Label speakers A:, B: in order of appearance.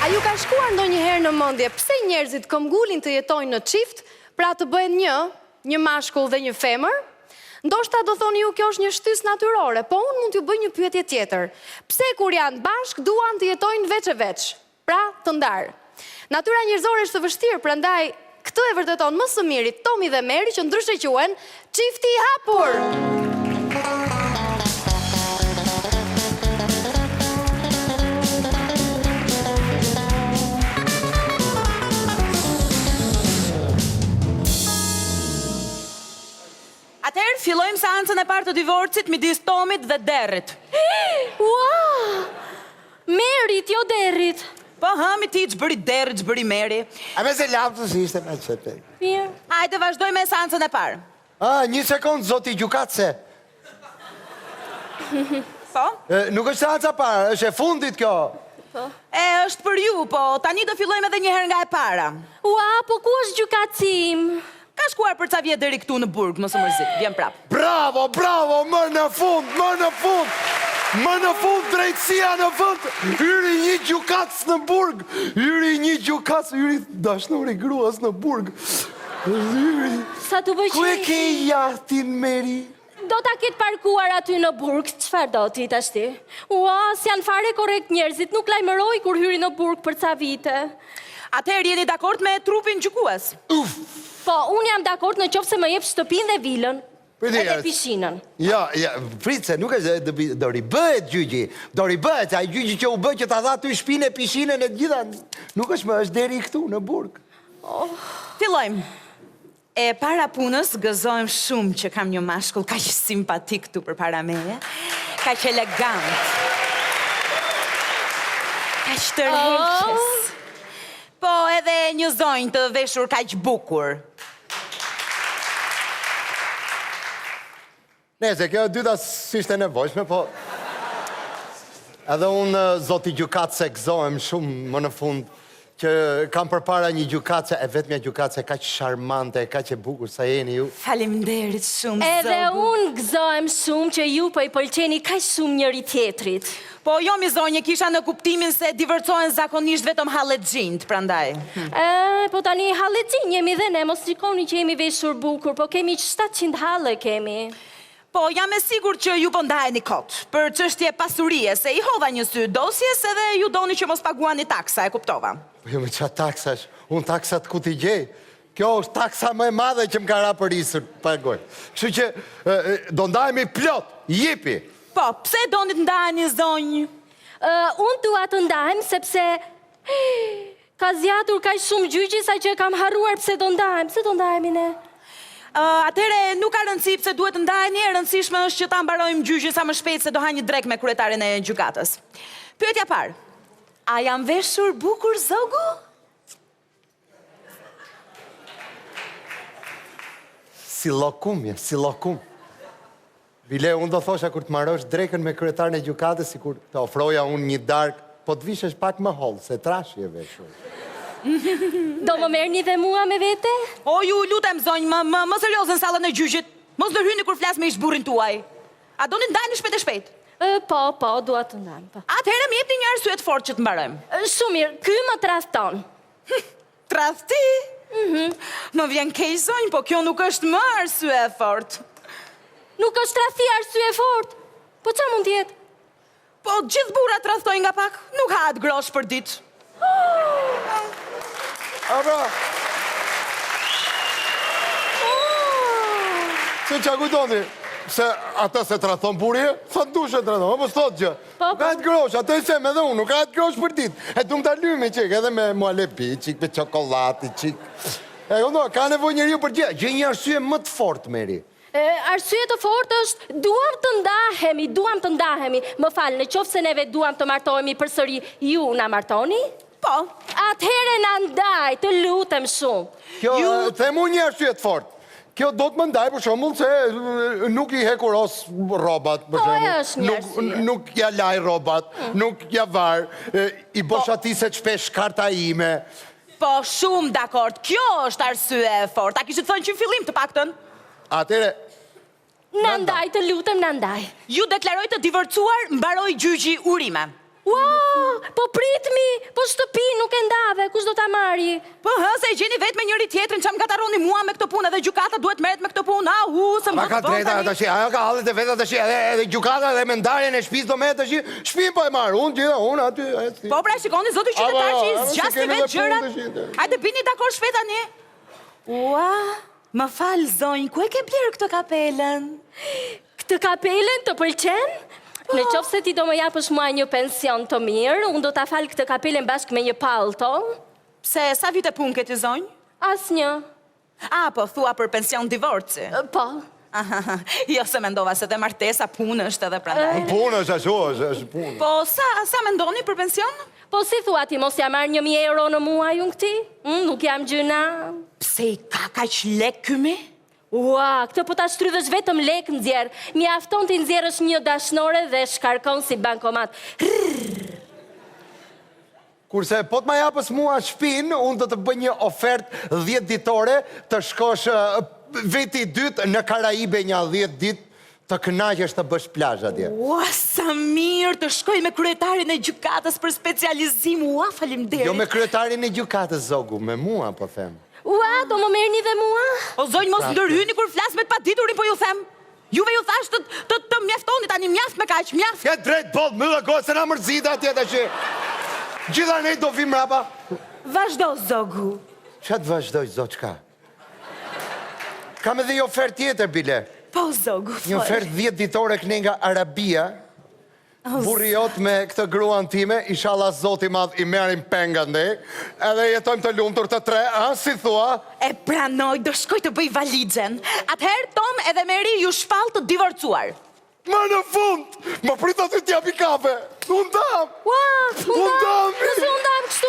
A: A ju ka shkuar ndonjëherë në mendje pse njerëzit këmbgulin të jetojnë në çift, pra të bëhen një mashkull dhe një femër? Ndoshta do thoni ju kjo është një shtysë natyrore, po unë mund t'ju bëj një pyetje tjetër. Pse kur janë bashk duan të jetojnë veç e veç, pra të ndarë? Natyra njerëzore është e vështirë, prandaj këtë e vërteton më së miri Tomi dhe Meri, që ndryshe quhen çifti i hapur.
B: Atëherë, fillojmë seancën e parë të divorcit midis Tomit dhe Derrit.
A: Ua! Merit, jo Derrit.
B: Po, hëmi ti, ç'bëri Derri, ç'bëri Meri.
C: A me se laptës ishte me qëtë.
A: Mirë.
B: Hajde, vazhdojmë me seancën e parë.
C: Një sekundë, zoti gjukatëse.
B: Po?
C: Nuk është seanca parë, është e fundit kjo.
B: Është për ju, po tani do fillojmë edhe një herë nga e para.
A: Ua, po ku është gjykatësim?
B: Ka shkuar për ca vjet deri këtu në burg, mos e mërzit, vjen prap.
C: Bravo, bravo, më në fund, më në fund. Më në fund, drejtësia në fund. Hyri një gjukatës në burg. Hyri një gjukatës, hyri dashnori gruas në burg. Hyri.
A: Sa të bëj
C: Ku e ke jahtin, Meri?
A: Do ta ketë parkuar aty në burg, çfarë do ti tashti? Ua, s'janë fare korrekt njerëzit, nuk lajmëroj kur hyri në burg për ca vite.
B: Atëherë jeni dakord me trupin gjykues?
A: Po, unë jam dakord në qoftë se më jep shtëpinë dhe vilën. Edhe pishinën.
C: Ja, pritse, nuk është, do ribëhet gjygji. Do ribëhet, a gjygji që u bë që ta dha ty shpinë e pishinën e gjitha. Nuk është më, është deri këtu, në burg.
B: Fillojmë. E para punës, gëzojmë shumë që kam një mashkull kaq simpatik këtu përpara meje. Kaq elegant. Kaq tërheqës. Po edhe një zonjë të veshur kaq bukur.
C: Nese, kjo e dyta s'ishte nevojshme, po... Edhe unë, zoti gjukatëse, gëzohem shumë më në fund, që kam përpara një gjukatëse, e vetëmja gjukatëse, ka që sharmante, ka që bukur, sa jeni ju.
B: Faleminderit shumë, zogu.
A: Edhe unë gëzohem shumë që ju po i pëlqeni kaq shumë njëri tjetrit.
B: Po jo, mi zonje, kisha në kuptimin se divorcohen zakonisht vetëm halexhinjt, prandaj.
A: Po tani halexhinj jemi dhe ne, mos shikoni që jemi veshur bukur, po kemi 700 halle kemi.
B: Po, jam e sigur që ju po ndajeni kot, për çështje pasurie, se i hodha një sy dosjes edhe ju doni që mos paguani taksa, e kuptova.
C: Po jo me qa taksash, unë taksat ku t'i gjej. Kjo është taksa më e madhe që më ka raperisur, pagoj. Kështu që do ndajemi plot, jipi.
B: Po, pse doni të ndajeni zonjë?
A: Unë dua të ndahem sepse ka zgjatur kaq shumë gjyqi sa që kam harruar pse do ndahem. Pse do ndahemi ne?
B: Atëre nuk ka rëndësi pse duhet të ndajeni, e rëndësishme është që ta mbarojmë gjyqin sa më shpejt se do ha një drek me kryetarin e gjykatës. Pyetja parë. A jam veshur bukur zogu?
C: Si lokum, si lokum. Bile, unë do thosha kur të marrosh drekën me kryetarin e gjykatës, si kur të ofroja unë një dark, po të vishesh pak më hollë, se trashi e veshur.
A: Do më merrni dhe mua me vete?
B: O, ju lutem zonjë, më serioz në sallën e gjyqit. Mos në hyni kur flas me ishburrin tuaj. A doni ndajeni shpejt e shpejt?
A: Po, dua të ndahem.
B: Atëherë më jepni një arsye të fortë që të mbarojmë.
A: Shumë mirë, ky më tradhton.
B: Tradhti? Më vjen keq zonjë, po kjo nuk është më arsye e fortë.
A: Nuk është tradhti arsye e fortë. Po çfarë mund të jetë?
B: Po gjithë burrat tradhtojnë nga pak, nuk hahet grosh për ditë.
C: Abra! Se qa kujtoni? Se ata se tradhton burje, sa të dushe tradhton, apo s'thot gjë. Ka të grosh, ata i sem edhe unë, ka të grosh për dit. E du më ta lymi qik, edhe me mualepi, qik me qokolati, qik. E këndo, ka nevoj njëri për gjë, gjë një arsye më të fort, Meri.
A: Arsye të fortë është duam të ndahemi. Më falë, në qoftë se neve duam të martohemi përsëri, ju na martoni?
B: Po.
A: Atëhere na ndaj, të lutem shumë.
C: Kjo, themu një arsye të fort. Kjo do të më ndaj, për shembull, se nuk i hekuros robat, për shembull. Nuk ja laj robat, nuk ja var, i boshatishet shpesh karta ime.
B: Po, shumë dakord, kjo është arsye e fort. A kishit thënë që në fillim të paktën?
C: Atere...
A: Në ndaj, të lutem në ndaj.
B: Ju deklaroj të divorcuar, mbaroj gjyqi urime.
A: Ua, po pritmi, po shtëpi nuk
D: pendave, kush do ta marri?
B: Po, se e gjeni vetë me njëri tjetrin që më gataroni mua me këto punë, edhe gjykata duhet merret me këto punë. Se më
C: ka drejta tash, ajo ka hallet e veta tash, edhe gjykata dhe me ndarjen e shtëpisë do merret tash. Shtëpinë po e marr, unë aty.
B: Po pra, shikoni zoti qytetar që i zgjasni vetë gjërat. Hajde bini dakord shpejt tani. Ua, më fal zonjë, ku e ke bler këtë kapelën?
D: Këtë kapelen të pëlqen? Në qoftë se ti do më japësh mua një pension të mirë, unë do ta fal këtë kapelen bashkë me një pallto.
B: Pse, sa vite punë ke ti zonjë?
D: Asnjë.
B: Po, thua për pension divorci.
D: Po.
B: Jo, se mendova se dhe martesa punë është edhe prandaj.
C: Punë është ashtu, është punë.
B: Po, sa mendoni për pension?
D: Po si thua ti, mos ja marr 1000 euro në muaj unë këti? Nuk jam gjyna.
B: Pse i ka kaq lek kymi?
D: Ua, këtë po ta shtrydhësh vetëm lek nxjerr. Mjafton ti nxjerrësh një dashnore dhe shkarkon si bankomat.
C: Kurse po të ma japës mua shtëpinë, unë do të bëj një ofertë 10 ditore të shkosh veti i dytë në Karaibe një 10 ditë të kënaqesh të bësh plazh atje.
B: Ua, sa mirë të shkoj me kryetarin e gjykatës për specializim. Ua, faleminderit.
C: Jo me kryetarin e gjykatës zogu, me mua po them.
D: Ua, do më merrni dhe mua?
B: O zonjë, mos ndërhyni kur flas me të paditurin, po ju them. Juve ju thash të mjaftoni tani, mjaft me kaq, mjaft.
C: Ja drejt boll, mylla kohë se na mërzita atje tash. Gjitha ne do vim mrapa.
B: Vazhdo zogu.
C: Ç'a të vazhdoj zot çka? Kam edhe një ofertë tjetër bile.
B: Po zogu,
C: Një ofertë 10 ditore këne nga Arabia. Burri jot me këtë gruan time, inshallah zoti madh i merrim penga ndej, edhe jetojmë të lumtur të tre, si thua?
B: E pranoj, do shkoj të bëj valixhen. Atëherë Tom edhe Meri ju shpall të divorcuar.
C: Më në fund, më prita si t'japi kafe. Unë dam.
D: Ua, unë dam
C: mi.
D: kështu.